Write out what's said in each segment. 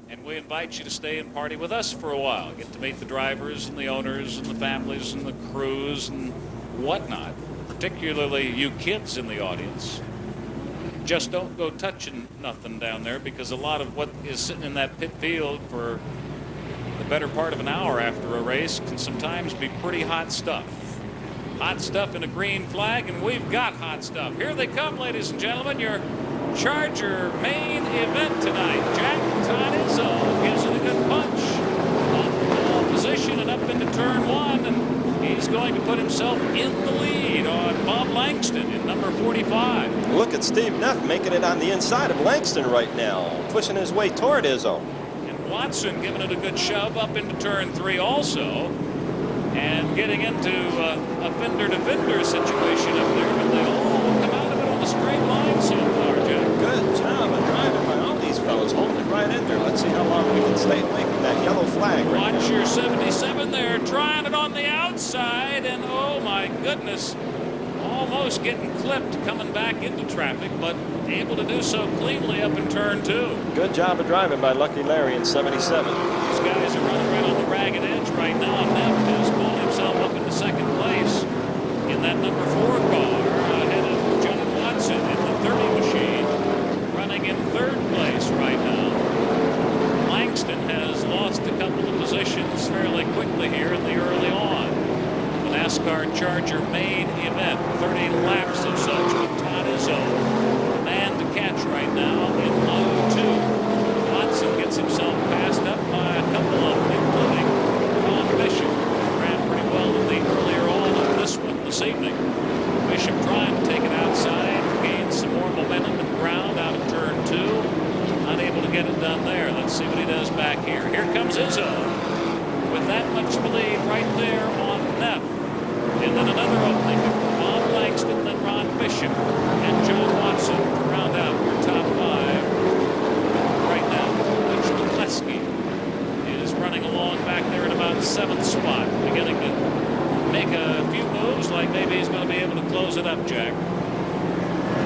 And we invite you to stay and party with us for a while. Get to meet the drivers and the owners and the families and the crews and whatnot, particularly you kids in the audience. Just don't go touching nothing down there, because a lot of what is sitting in that pit field for the better part of an hour after a race can sometimes be pretty hot stuff. Hot stuff in a green flag, and we've got hot stuff. Here they come, ladies and gentlemen, your Charger main event tonight. Jack Izzo gives it a good punch on the pole position and up into turn one, and he's going to put himself in the lead on Bob Langston in number 45. Look at Steve Neff making it on the inside of Langston right now, pushing his way toward Izzo. And Watson giving it a good shove up into turn 3 also, and getting into a fender-to-fender situation up there, but they all come out of it on the straight line so far, Jack. Good job of driving by all these fellas, holding it right in there. Let's see how long we can stay away from that yellow flag right Watch now. your 77 there, trying it on the outside, and oh my goodness, almost getting clipped coming back into traffic, but able to do so cleanly up in turn 2. Good job of driving by Lucky Larry in 77. These guys are running right on the ragged edge right now. Neff has pulled himself up into second place in that number 4 car, ahead of John Watson in the 30 machine, running in 3rd place right now. Langston has lost a couple of positions fairly quickly here in the early on. The NASCAR Charger main event, 30 laps of such, with Todd Izzo, man to catch right now in low 2. Watson gets himself passed up by a couple of them, including Ron Bishop, who ran pretty well in the earlier on of this one this evening. Bishop trying to take it outside, gain some more momentum and ground out of turn 2. Unable to get it done there. Let's see what he does back here. Here comes Izzo with that much lead right there on Neff. And then another opening for Bob Langston, then Ron Bishop, and John Watson to round out your top 5. Right now, Butch McCleskey is running along back there at about 7th spot, beginning to make a few moves like maybe he's going to be able to close it up, Jack.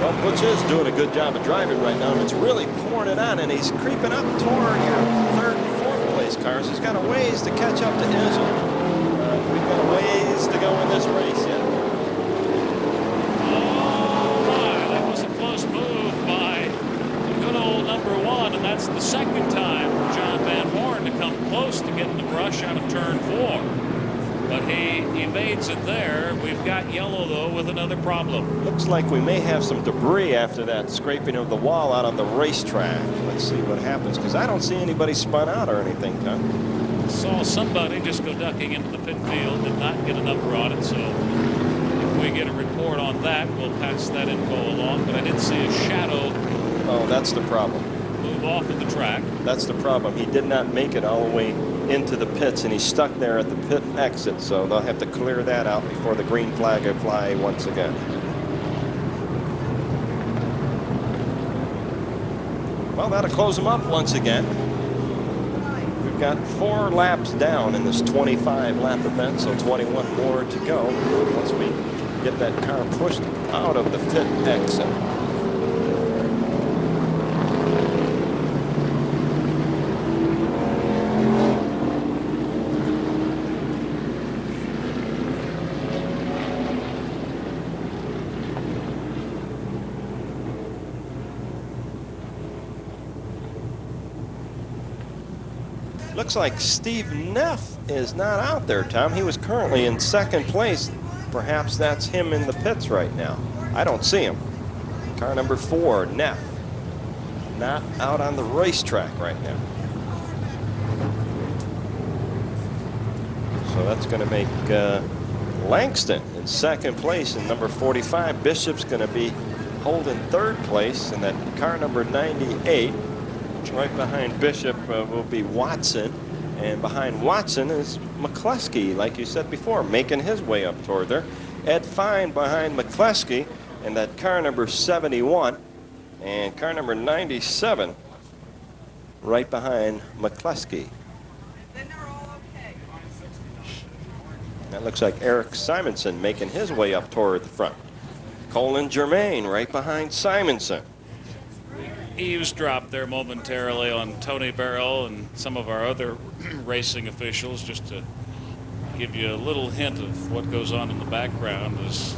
Well, Butch is doing a good job of driving right now, and it's really pouring it on, and he's creeping up toward your 3rd and 4th place cars. He's got a ways to catch up to Izzo. We've got a ways to go in this race yet. Oh my, that was a close move by good old number 1, and that's the 2nd time for John Vanhorn to come close to getting the brush out of turn 4. But he evades it there. We've got yellow, though, with another problem. Looks like we may have some debris after that scraping of the wall out on the racetrack. Let's see what happens, because I don't see anybody spun out or anything, Tom. Saw somebody just go ducking into the pit field, did not get a number on it, so if we get a report on that, we'll pass that info along. But I did see a shadow. Oh, that's the problem. Move off of the track. That's the problem. He did not make it all the way into the pits, and he's stuck there at the pit exit, so they'll have to clear that out before the green flag will fly once again. Well, that'll close them up once again. We've got 4 laps down in this 25-lap event, so 21 more to go once we get that car pushed out of the pit exit. Looks like Steve Neff is not out there, Tom. He was currently in 2nd place. Perhaps that's him in the pits right now. I don't see him. Car number 4, Neff, not out on the racetrack right now. So that's going to make Langston in 2nd place, and number 45, Bishop's going to be holding 3rd place, and that car number 98. Right behind Bishop will be Watson, and behind Watson is McCleskey, like you said before, making his way up toward there. Ed Fine behind McCleskey, and that car number 71, and car number 97 right behind McCleskey. Then they're all okay. That looks like Eric Simonson making his way up toward the front. Colin Germain right behind Simonson. eavesdrop there momentarily on Tony Barrow and some of our other racing officials, just to give you a little hint of what goes on in the background. Is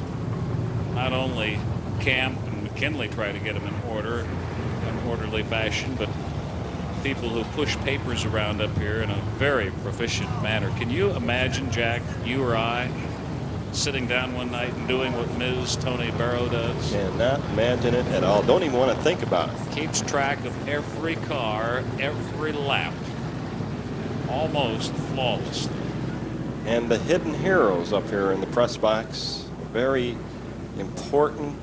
not only Camp and McKinley try to get them in order, in orderly fashion, but people who push papers around up here in a very proficient manner. Can you imagine, Jack, you or I, sitting down one night and doing what Ms. Tony Barrow does? Cannot imagine it at all. Don't even want to think about it. Keeps track of every car, every lap, almost flawlessly. And the hidden heroes up here in the press box, a very important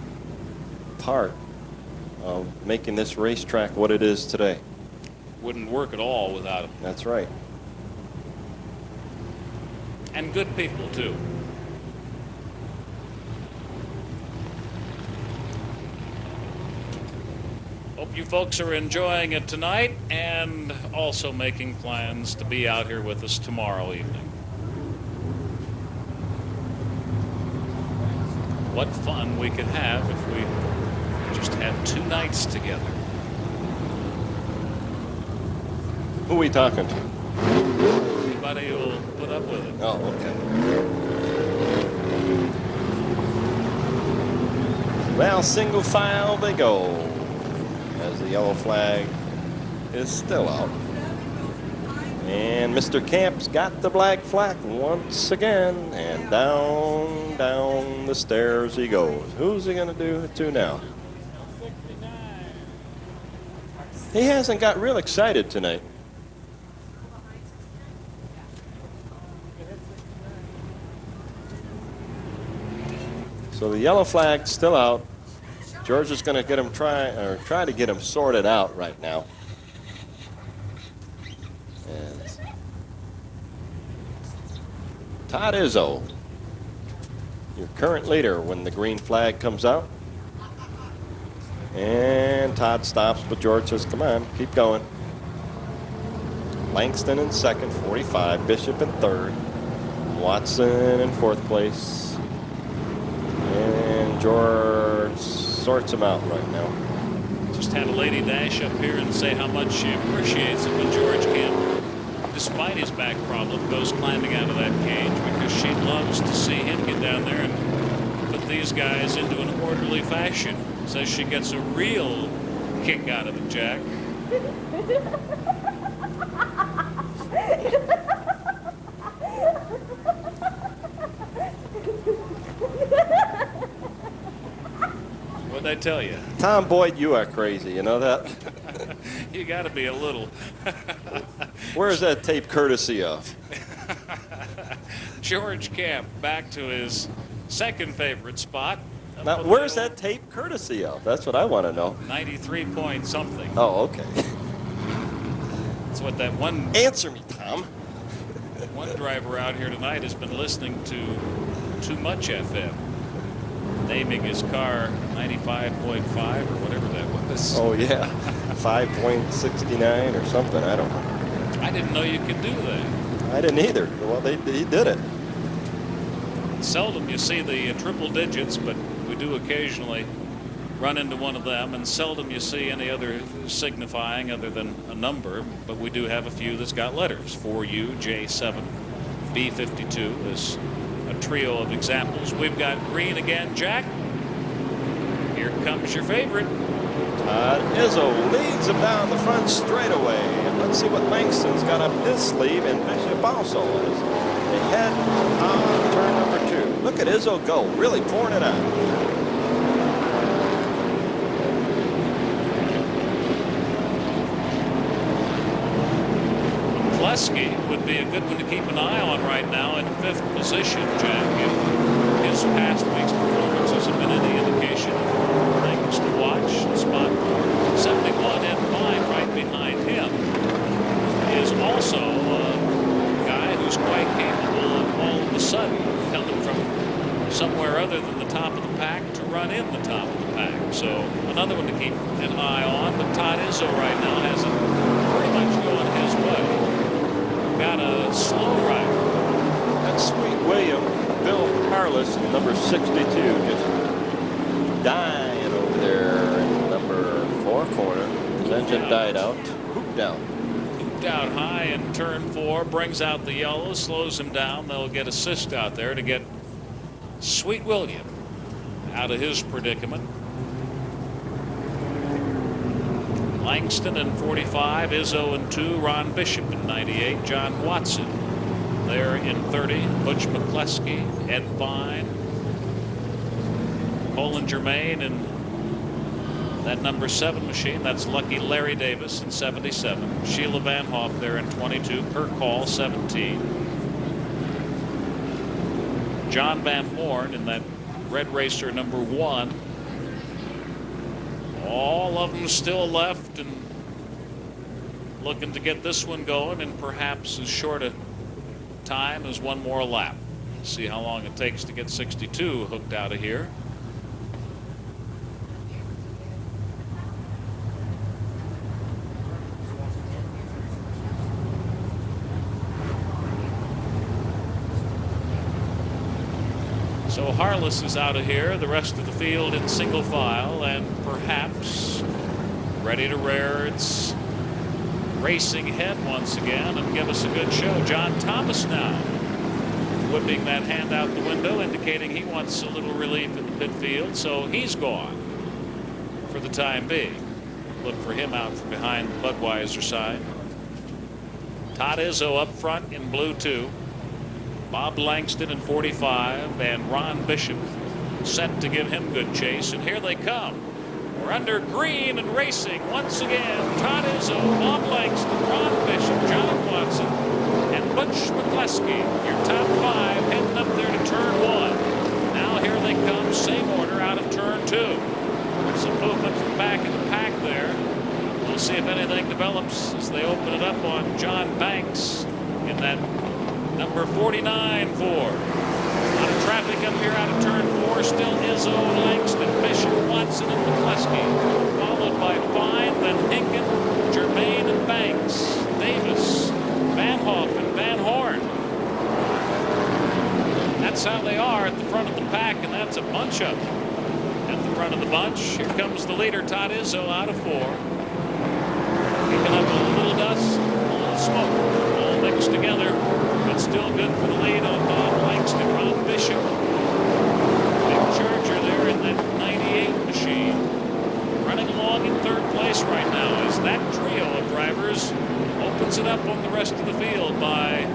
part of making this racetrack what it is today. Wouldn't work at all without them. That's right. And good people, too. Hope you folks are enjoying it tonight and also making plans to be out here with us tomorrow evening. What fun we could have if we just had 2 nights together. Who are we talking to? Anybody who will put up with it. Oh, okay. Well, single file they go as the yellow flag is still out. And Mr. Camp's got the black flag once again, and down the stairs he goes. Who's he going to do it to now? He hasn't got real excited tonight. So the yellow flag's still out. George is going to get him try to get him sorted out right now. And Todd Izzo, your current leader when the green flag comes out. And Todd stops, but George says, come on, keep going. Langston in second, 45. Bishop in third. Watson in fourth place. And George sorts him out right now. Just had a lady dash up here and say how much she appreciates it when George Campbell, despite his back problem, goes climbing out of that cage, because she loves to see him get down there and put these guys into an orderly fashion. Says she gets a real kick out of it, Jack. What'd I tell you? Tom Boyd, you are crazy. You know that? You got to be a little. Where's that tape courtesy of? George Camp back to his second favorite spot. Now, where's that tape courtesy of? That's what I want to know. 93 point something. Oh, okay. That's what that one. Answer me, Tom. One driver out here tonight has been listening to too much FM, naming his car 95.5 or whatever that was. Oh, yeah. 5.69 or something. I don't know. I didn't know you could do that. I didn't either. Well, he did it. Seldom you see the triple digits, but we do occasionally run into one of them, and seldom you see any other signifying other than a number, but we do have a few that's got letters. 4U, J7, B52 is a trio of examples. We've got green again, Jack. Here comes your favorite. Todd Izzo leads him down the front straightaway. And let's see what Langston's got up his sleeve, and Bishop also is. They head on turn number 2. Look at Izzo go, really pouring it out. McCluskey would be a good one to keep an eye on right now in 5th position, Jack. If his past week's performances have been any indication of things to watch, spot 71 and 5 right behind him is also a guy who's quite capable of all of a sudden coming from somewhere other than the top of the pack to run in the top of the pack. So another one to keep an eye on, but Todd Izzo right now has it pretty much going his way. Got a slow rider. That's Sweet William, Bill Carlos, number 62, just dying over there in number 4 corner. engine died out. Hooped out. Hooped out high in turn 4, brings out the yellow, slows him down. They'll get assist out there to get Sweet William out of his predicament. Langston in 45, Izzo in 2, Ron Bishop in 98, John Watson there in 30, Butch McCleskey, Ed Vine, Colin Germain in that number 7 machine. That's Lucky Larry Davis in 77, Sheila Van Hoff there in 22, Kirk Hall 17, John Vanhorn in that Red Racer number 1. All of them still left and looking to get this one going in perhaps as short a time as one more lap. See how long it takes to get 62 hooked out of here. So Harless is out of here, the rest of the field in single file, and perhaps ready to rear its racing head once again and give us a good show. John Thomas now whipping that hand out the window, indicating he wants a little relief in the pit field, so he's gone for the time being. Look for him out from behind the Budweiser side. Todd Izzo up front in blue 2. Bob Langston in 45 and Ron Bishop set to give him good chase. And here they come. We're under green and racing once again. Todd Izzo, Bob Langston, Ron Bishop, John Watson, and Butch McCleskey. Your top 5 heading up there to turn 1. Now here they come, same order out of turn 2. Some movement from back in the pack there. We'll see if anything develops as they open it up on John Banks in that number 49 Ford. A lot of traffic up here out of turn 4. Still Izzo, Langston, Bishop, Watson, and McCleskey. Followed by Fine, then Henken, Germain, and Banks, Davis, Van Hoff, and Vanhorn. That's how they are at the front of the pack, and that's a bunch of them. At the front of the bunch, here comes the leader, Todd Izzo, out of 4. Kicking up a little dust, a little smoke, all mixed together. But still good for the lead on Bob Langston. Ron Bishop, big charger there in that 98 machine, running along in 3rd place right now as that trio of drivers opens it up on the rest of the field by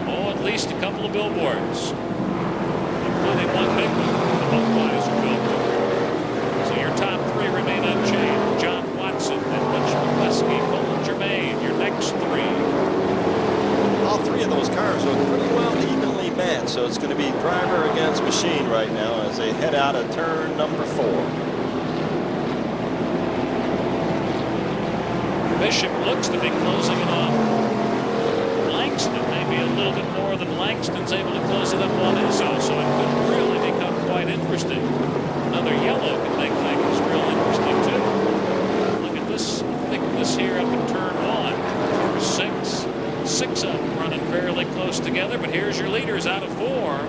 at least a couple of billboards, including one big one, the Budweiser billboard. So your top 3 remain unchanged. John Watson and Butch McCleskey, Colin Germain, your next 3. All 3 of those cars are pretty well evenly matched, so it's going to be driver against machine right now as they head out of turn number 4. Bishop looks to be closing it off. Langston maybe a little bit more than Langston's able to close it up on Izzo, so it could really become quite interesting. Another yellow could make things real interesting too. Look at this thickness here up in turn 1. 6 of them running fairly close together, but here's your leaders out of 4.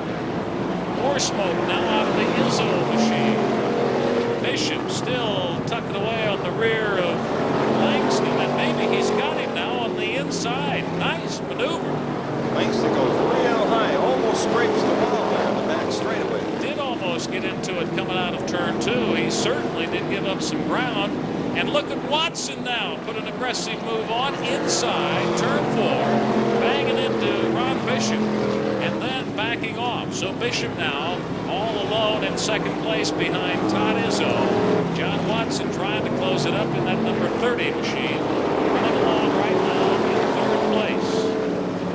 More smoke now out of the Izzo machine. Bishop still tucking away on the rear of Langston, and maybe he's got him now on the inside. Nice maneuver. Langston goes real high, almost scrapes the wall there in the back straightaway. Did almost get into it coming out of turn 2. He certainly did give up some ground. And look at Watson now, put an aggressive move on inside turn 4, banging into Ron Bishop, and then backing off. So Bishop now all alone in 2nd place behind Todd Izzo. John Watson trying to close it up in that number 30 machine, running along right now in 3rd place.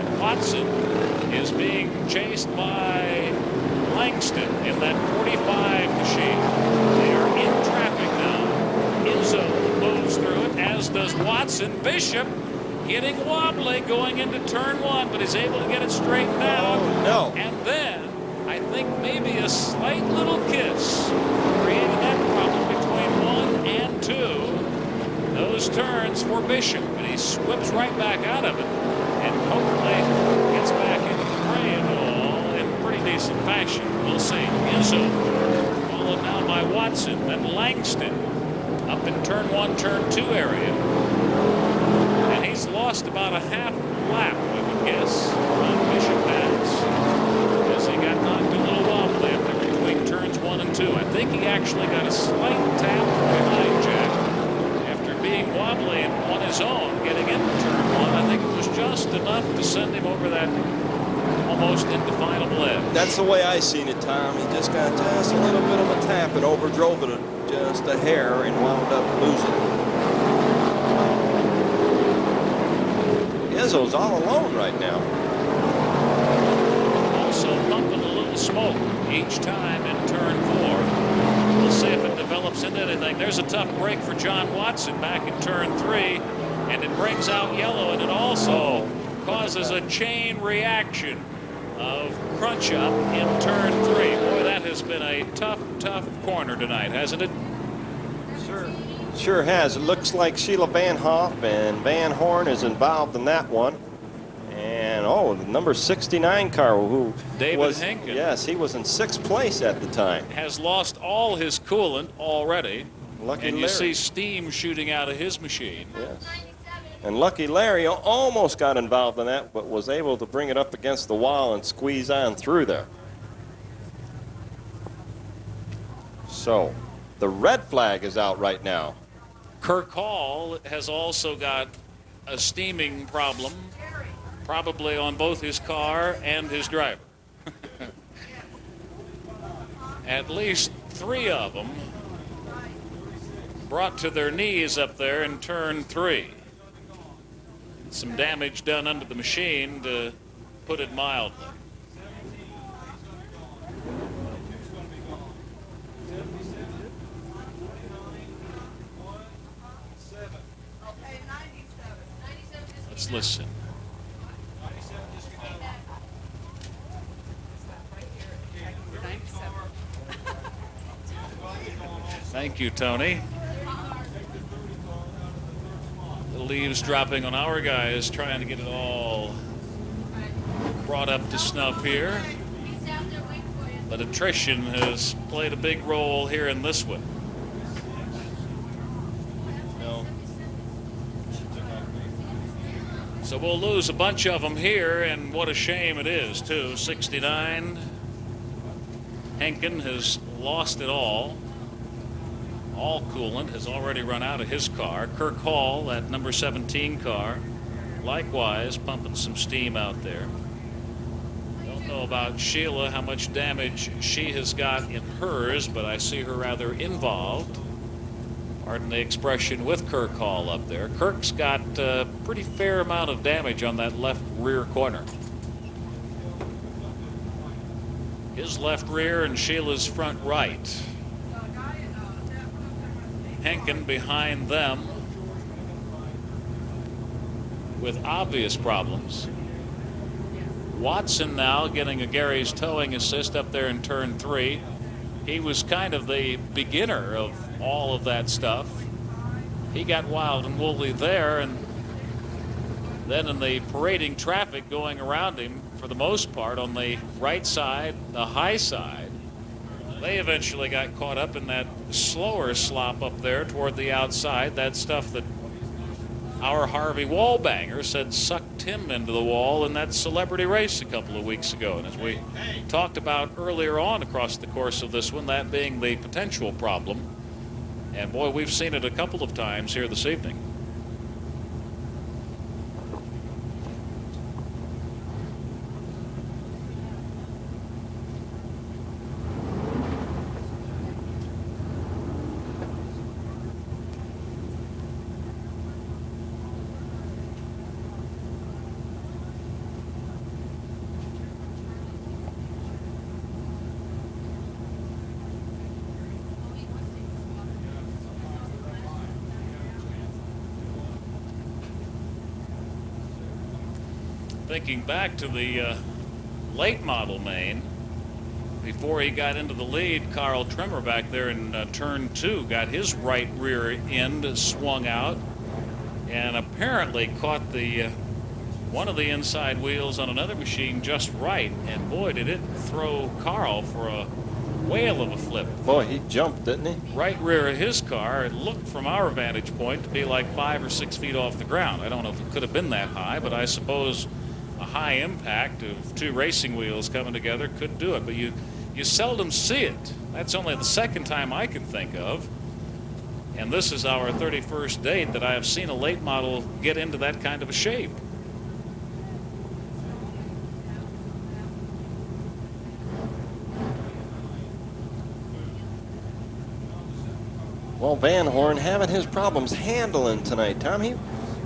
And Watson is being chased by Langston in that 45 machine. They are in traffic now. Izzo moves through it, as does Watson. Bishop getting wobbly going into turn 1, but is able to get it straightened out. Oh, no. And then I think maybe a slight little kiss created that problem between 1 and 2. Those turns for Bishop, but he whips right back out of it and hopefully gets back into the fray and all in pretty decent fashion. We'll see. Izzo followed now by Watson, then Langston. up in turn 1, turn 2 area. And he's lost about a half lap, we would guess, on Bishop Pass, as he got knocked a little wobbly up there between turns 1 and 2. I think he actually got a slight tap from behind Jack after being wobbly on his own getting into turn 1. I think it was just enough to send him over that almost indefinable edge. That's the way I seen it, Tom. He just got just a little bit of a tap and overdrove it just a hair and wound up losing. Izzo's all alone right now. Also pumping a little smoke each time in turn 4. We'll see if it develops into anything. There's a tough break for John Watson back in turn 3, and it brings out yellow, and it also causes a chain reaction of crunch up in turn 3. Boy, that has been a tough corner tonight, hasn't it? Sure has. It looks like Sheila Vanhoff and Vanhorn is involved in that one. And the number 69 car, who David was Henken. Yes, he was in 6th place at the time. Has lost all his coolant already. Lucky and you Larry. see steam shooting out of his machine. Yes. And Lucky Larry almost got involved in that, but was able to bring it up against the wall and squeeze on through there. So the red flag is out right now. Kirk Hall has also got a steaming problem, probably on both his car and his driver. At least 3 of them brought to their knees up there in turn 3. Some damage done under the machine, to put it mildly. Okay, 97. Let's listen. Thank you, Tony. The leaves dropping on our guys, trying to get it all brought up to snuff here. But attrition has played a big role here in this one. So we'll lose a bunch of them here, and what a shame it is, too. 69. Henken has lost it all. All coolant has already run out of his car. Kirk Hall, that number 17 car, likewise pumping some steam out there. Don't know about Sheila, how much damage she has got in hers, but I see her rather involved. Pardon the expression, with Kirk Hall up there. Kirk's got a pretty fair amount of damage on that left rear corner. His left rear and Sheila's front right. Henken behind them with obvious problems. Watson now getting a Gary's towing assist up there in turn 3. He was kind of the beginner of all of that stuff. He got wild and woolly there, and then in the parading traffic going around him, for the most part on the right side, the high side, they eventually got caught up in that slower slop up there toward the outside, that stuff that our Harvey Wallbanger said sucked him into the wall in that celebrity race a couple of weeks ago. And as we talked about earlier on across the course of this one, that being the potential problem. And boy, we've seen it a couple of times here this evening. Thinking back to the late model main, before he got into the lead, Carl Trimmer back there in turn 2 got his right rear end swung out and apparently caught the one of the inside wheels on another machine just right. And boy, did it throw Carl for a whale of a flip. Boy, he jumped, didn't he? Right rear of his car, it looked from our vantage point to be like 5 or 6 feet off the ground. I don't know if it could have been that high, but I suppose a high impact of two racing wheels coming together could do it. But you seldom see it. That's only the second time I can think of. And this is our 31st date that I have seen a late model get into that kind of a shape. Well, Vanhorn having his problems handling tonight, Tom. He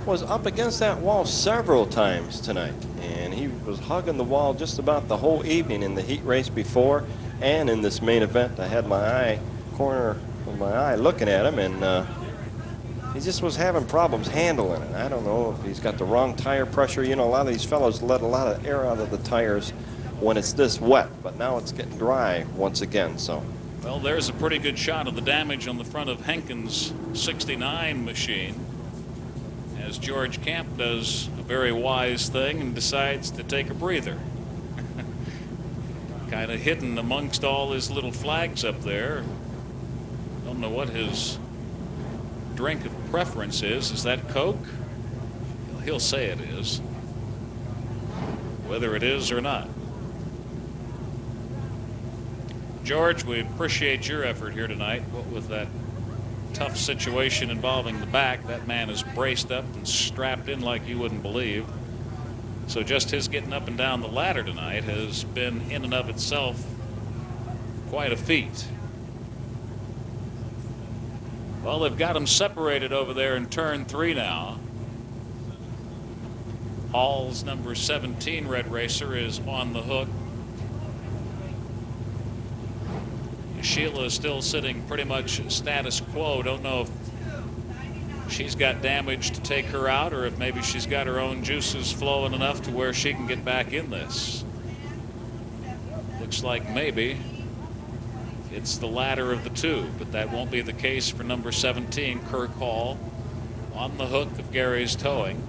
was up against that wall several times tonight, and he was hugging the wall just about the whole evening in the heat race before and in this main event. I had my corner of my eye looking at him, and he just was having problems handling it. I don't know if he's got the wrong tire pressure. You know, a lot of these fellows let a lot of air out of the tires when it's this wet, but now it's getting dry once again, so. Well, there's a pretty good shot of the damage on the front of Henken's 69 machine, as George Camp does a very wise thing and decides to take a breather. Kind of hidden amongst all his little flags up there. Don't know what his drink of preference is. Is that Coke? He'll say it is, whether it is or not. George, we appreciate your effort here tonight. What with that tough situation involving the back, that man is braced up and strapped in like you wouldn't believe. So just his getting up and down the ladder tonight has been in and of itself quite a feat. Well, they've got him separated over there in turn 3 now. Hall's number 17 Red Racer is on the hook. Sheila is still sitting pretty much status quo. Don't know if she's got damage to take her out or if maybe she's got her own juices flowing enough to where she can get back in this. Looks like maybe it's the latter of the two, but that won't be the case for number 17, Kirk Hall, on the hook of Gary's towing.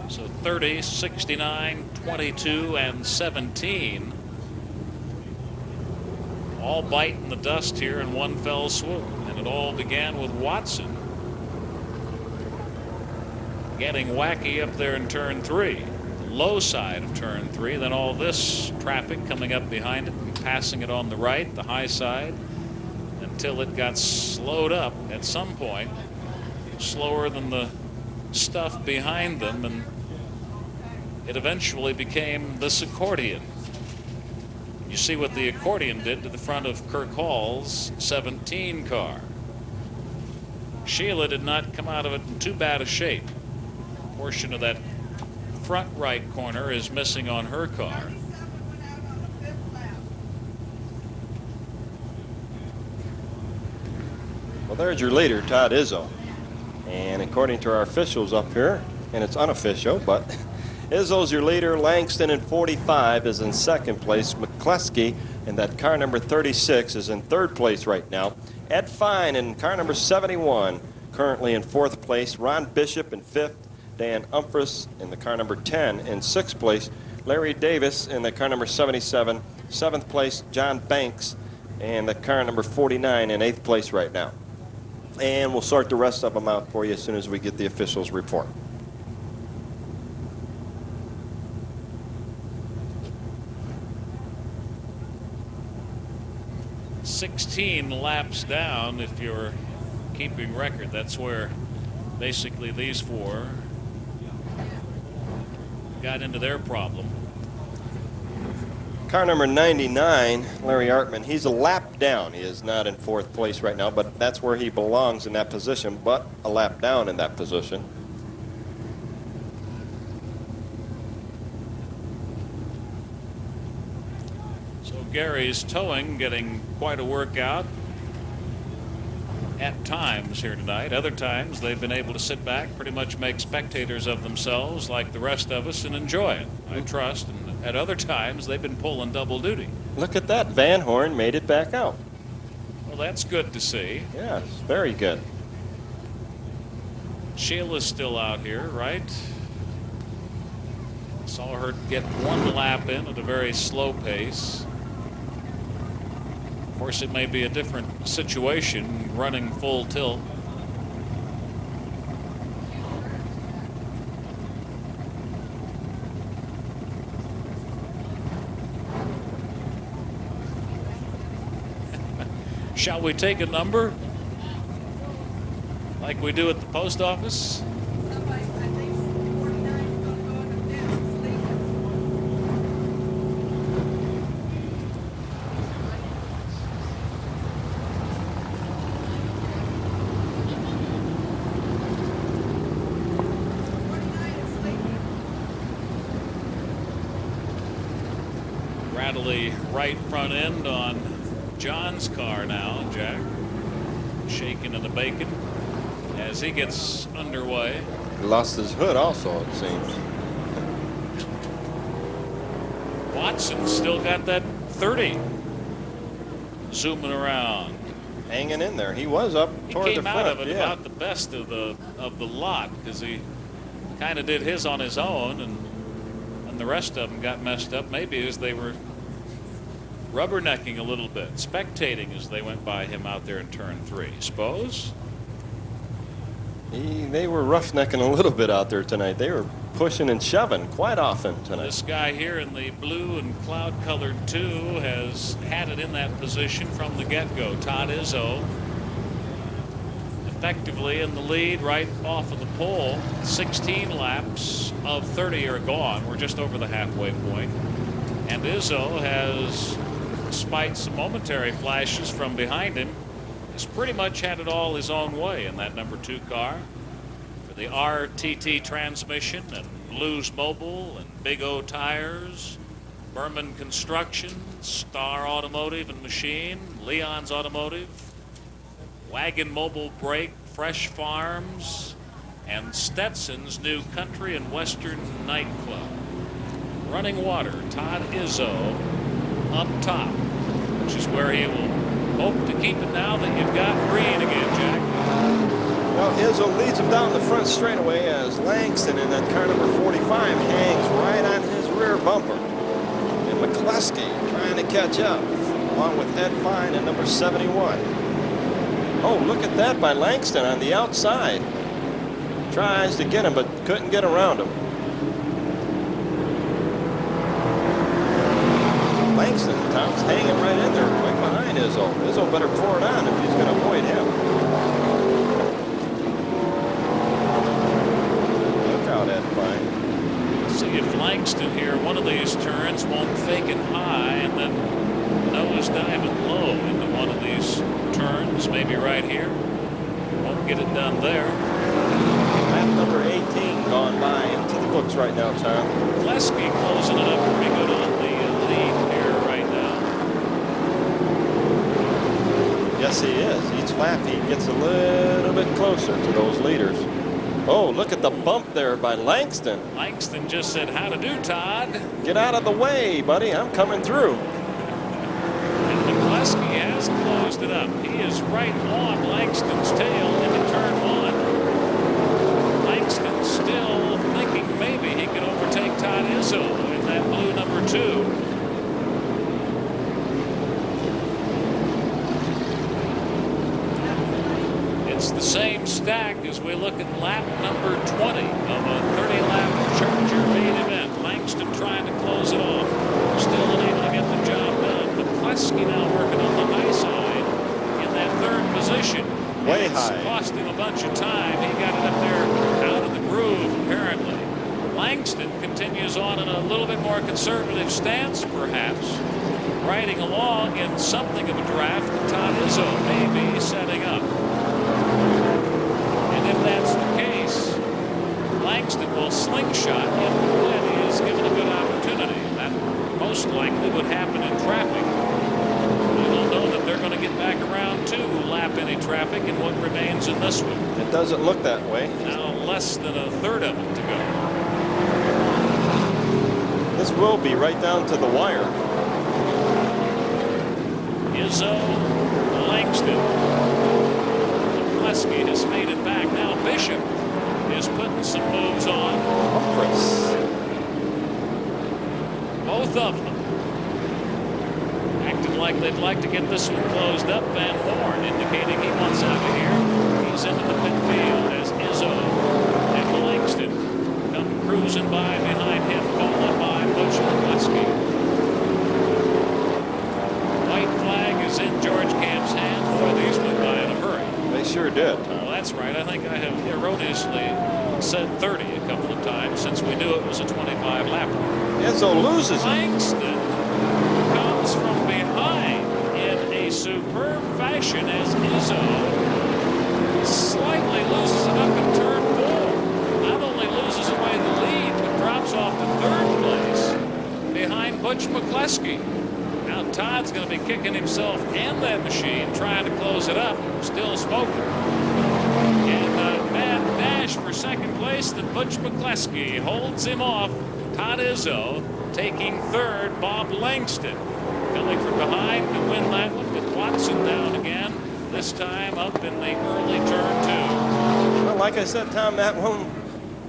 So 30, 69, 22, and 17 all biting the dust here in one fell swoop. And it all began with Watson getting wacky up there in turn 3, the low side of turn 3. Then all this traffic coming up behind it and passing it on the right, the high side, until it got slowed up at some point, slower than the stuff behind them, and it eventually became this accordion. You see what the accordion did to the front of Kirk Hall's 17 car. Sheila did not come out of it in too bad a shape. A portion of that front right corner is missing on her car. Well, there's your leader, Todd Izzo. And according to our officials up here, and it's unofficial, but Izzo's your leader. Langston in 45 is in second place. McCleskey in that car number 36 is in third place right now. Ed Fine in car number 71 currently in fourth place. Ron Bishop in fifth. Dan Umphris in the car number 10 in sixth place. Larry Davis in the car number 77, seventh place. John Banks in the car number 49 in eighth place right now. And we'll sort the rest of them out for you as soon as we get the officials' report. 16 laps down if you're keeping record. That's where basically these four got into their problem. Car number 99, Larry Artman, he's a lap down. He is not in fourth place right now, but that's where he belongs in that position, but a lap down in that position. So Gary's towing getting quite a workout at times here tonight. Other times they've been able to sit back, pretty much make spectators of themselves like the rest of us and enjoy it, I trust. And at other times they've been pulling double duty. Look at that. Vanhorn made it back out. Well, that's good to see. Yes, very good. Sheila's still out here, right? Saw her get one lap in at a very slow pace. course, it may be a different situation running full tilt. Shall we take a number like we do at the post office? Somebody, I think 49 is going to go in the fence. Rattly right front end on John's car now, Jack. Shaking in the bacon as he gets underway. He lost his hood also, it seems. Watson still got that 30. Zooming around. Hanging in there. He was up He toward the came front. out of it yeah. about the best of the lot because he kind of did his on his own, and the rest of them got messed up maybe as they were rubbernecking a little bit, spectating as they went by him out there in turn 3. Suppose? They were roughnecking a little bit out there tonight. They were pushing and shoving quite often tonight. This guy here in the blue and cloud-colored 2 has had it in that position from the get-go. Todd Izzo effectively in the lead right off of the pole. 16 laps of 30 are gone. We're just over the halfway point. And Izzo has, despite some momentary flashes from behind him, has pretty much had it all his own way in that number 2 car. For the RTT transmission and Blues Mobile and Big O Tires, Berman Construction, Star Automotive and Machine, Leon's Automotive, Wagon Mobile Brake, Fresh Farms, and Stetson's new country and western nightclub. Running water, Todd Izzo up top, which is where he will hope to keep it now that you've got green again, Jack. Well, Izzo leads him down the front straightaway as Langston in that car number 45 hangs right on his rear bumper. And McCluskey trying to catch up, along with Ed Fine and number 71. Oh, look at that by Langston on the outside. Tries to get him, but couldn't get around him. Langston, Tom's hanging right in there, right behind Izzo. Izzo better pour it on if he's going to avoid him. Look out, Ed Fine. See if Langston here, one of these turns, won't fake it high and then nose diving low into one of these turns, maybe right here. Won't get it done there. Lap number 18 gone by into the books right now, Tom. Kleski closing it up pretty good on the lead here right now. Yes, he is. Each lap he gets a little bit closer to those leaders. Oh, look at the bump there by Langston. Langston just said, "How to do, Todd?" Get out of the way, buddy. I'm coming through. And McCluskey has closed it up. He is right on Langston's tail into turn 1. Langston still thinking maybe he could overtake Todd Izzo in that blue number 2. It's the same stack as we look at lap number 20 of a 30-lap Charger main event. Langston trying to close it off. Still unable to get the job done. McCluskey now working on the high side in that 3rd position. Way It's high. cost him a bunch of time. He got it up there out of the groove, apparently. Langston continues on in a little bit more conservative stance, perhaps, riding along in something of a draft that Todd Izzo may be setting up. And if that's the case, Langston will slingshot if when he is given a good opportunity. That most likely would happen in traffic. I don't know that they're going to get back around to lap any traffic in what remains in this one. It doesn't look that way. Now less than a third of it to go. This will be right down to the wire. Izzo, Langston. McCluskey has made it back. Now Bishop is putting some moves on. Humphreys. Both of them acting like like they'd like to get this one closed up. Vanhorn indicating he wants out of here. He's into the pit field as Izzo and Langston come cruising by behind him, followed by Butch McCluskey. White flag is in George Camp's hand. Boy, these went by in a hurry. They sure did. Well, that's right. I think I have erroneously said 30 a couple of times since we knew it was a 25 lapper. Izzo loses it. Langston comes from behind in a superb fashion as Izzo slightly loses it up in turn 4. Not only loses away the lead, but drops off to 3rd place behind Butch McCluskey. Now Todd's going to be kicking himself and that machine trying to close it up. Still smoking. And mad dash for 2nd place that Butch McCluskey holds him off. Todd Izzo taking 3rd. Bob Langston coming from behind to win that one with Watson down again. This time up in the early turn 2. Well, like I said, Tom, that one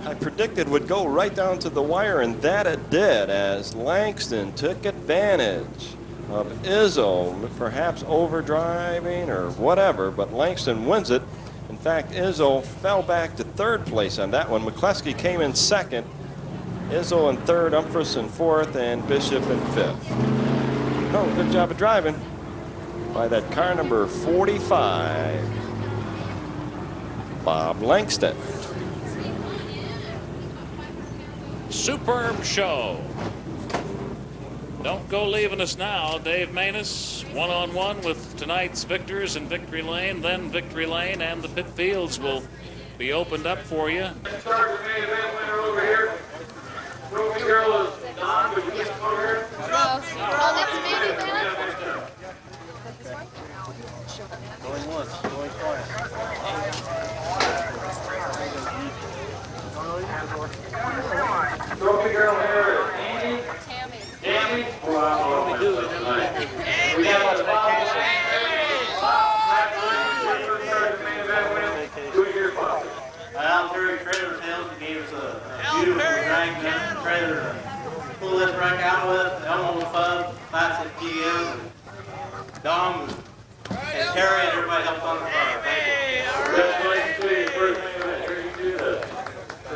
I predicted would go right down to the wire, and that it did as Langston took advantage of Izzo, perhaps overdriving or whatever, but Langston wins it. In fact, Izzo fell back to 3rd place on that one. McCluskey came in 2nd. Izzo in 3rd, Umphris in 4th, and Bishop in 5th. Oh, good job of driving by that car number 45, Bob Langston. Superb show. Don't go leaving us now. Dave Maness, one-on-one with tonight's victors in Victory Lane. Then Victory Lane and the pit fields will be opened up for you. Start the main event winner over here. Trophy girl is Don. Would you please come over here? Oh, that's me, man. Going once, going twice. Trophy girl here is Andy. Tammy. Tammy. What do we do tonight? We have a main event winner. Who's your father? I'm Terri Trailer Sales. He gave us a beautiful drag trailer to pull this wreck out with. Elmo was fun. Classic GM. Dom and Terry and everybody helped on the car. Thank you. Congratulations to your first main event. Here you do the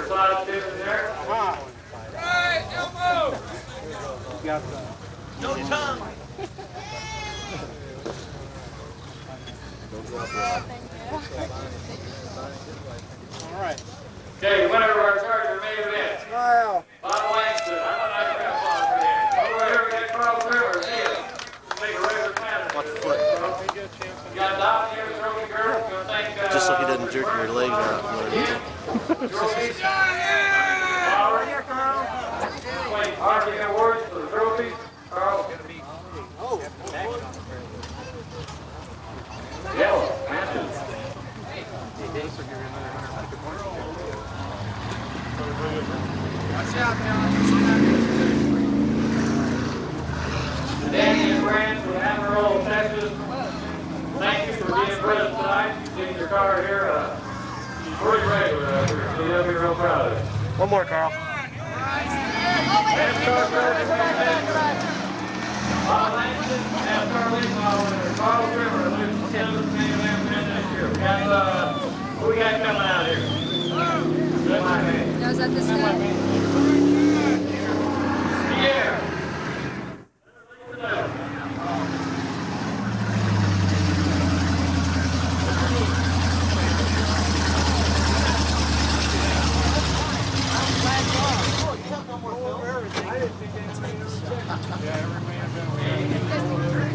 side stick in there. Right, elbow. No tongue. All right. Okay, winner of our charger main event. Smile. Bob Langston. I'm not going to applause for him. Over here we got Carl Rivers. Make a regular pattern. Watch the foot. You got Doc here, Trophy girl. Gonna thank, Just so he doesn't jerk your legs out. Trophy. Power. Wait, Harvey awards for the trophy. Carl. Yellow. Matches. Watch out, John. Danny and Brand from Amarillo, Texas. Thank you for being present tonight. You've seen your car here. She's pretty regular out here, so you'll be real proud of it. One more, Carl. NASCAR driver, Bob Langston, NASCAR lead winner, Carl River, Lutes, 7th main event win next year. We got, who we got coming out here? Good my man. No, is that this guy? Yeah.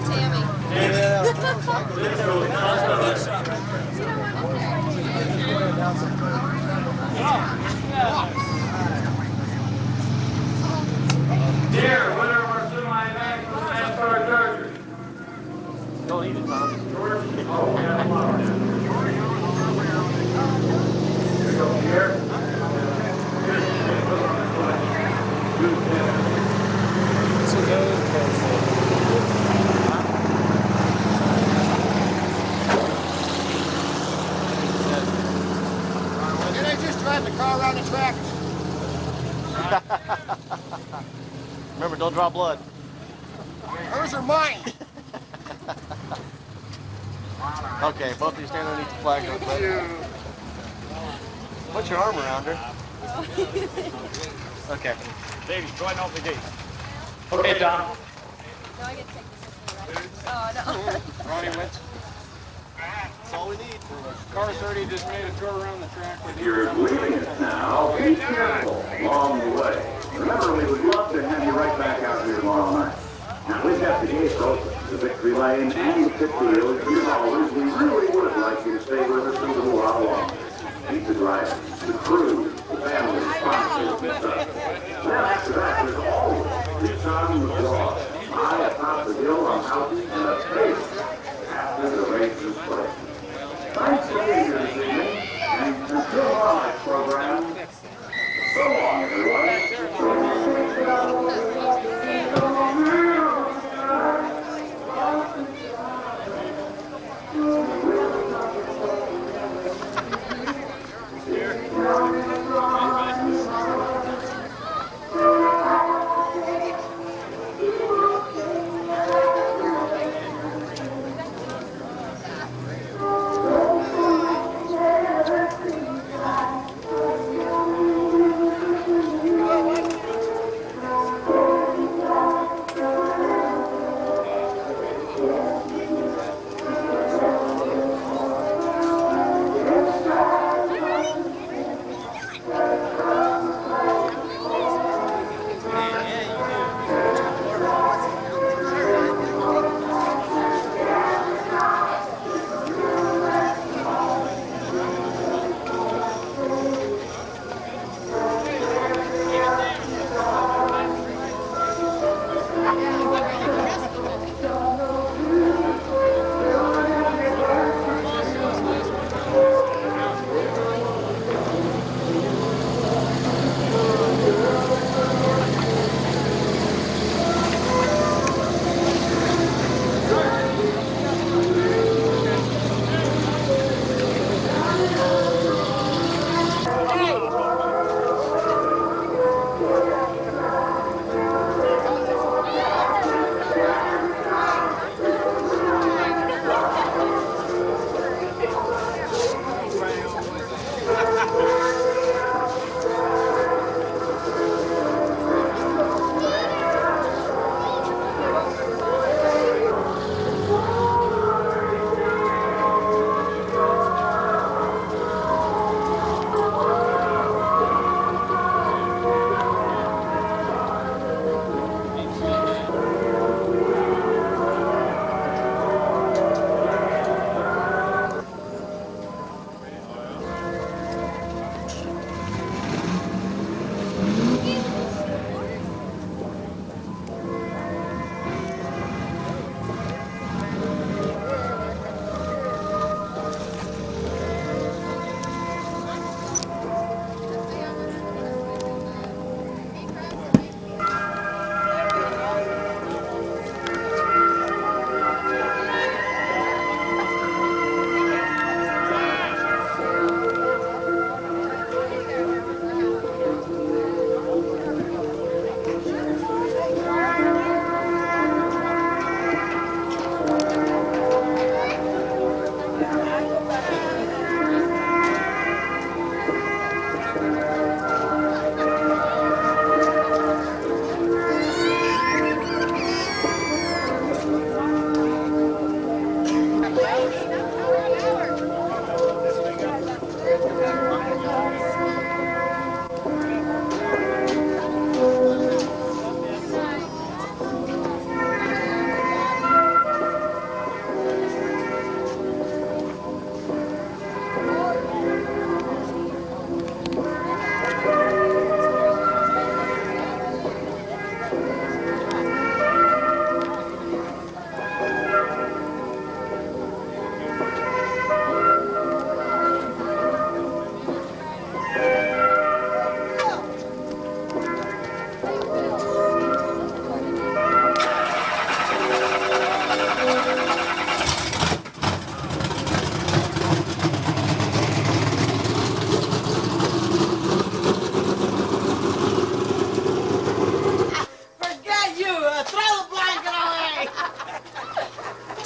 Tammy. Dear, winner of our semi-event for the NASCAR Chargers. Don't eat it, Tom. George, oh, we got a flower now. Here you go, Pierre. Did I just drive the car around the track? Remember, don't draw blood. Hers are mine. Okay, both of you stand underneath the flag real quick. Put your arm around her. Okay. Ladies, join off the gates. Okay, Tom. No, I get to take this one, right? Oh, no. Ronnie Wentz. That's all we need. Car 30 just made a tour around the track with you. You're leaving it now. Be careful along the way. Remember, we would love to have you right back out here tomorrow night. Now, we've got the gates open, the victory lane, and the pit field. You know, we really would like you to stay with us a little while longer. Meet the drivers, the crew, the family, sponsors, and stuff. Then after that, there's always Tucson the Broad. High atop the hill on houses and a space after the race is played. Thanks for being here this evening, and until our next program, so long, everyone.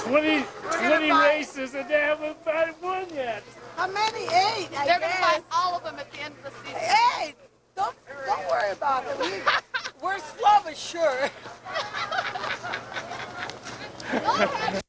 20 races and they haven't won yet. How many? 8, I They're going to guess. fight all of them at the end of the season. 8! Don't worry about it. We're slow but sure. Go ahead.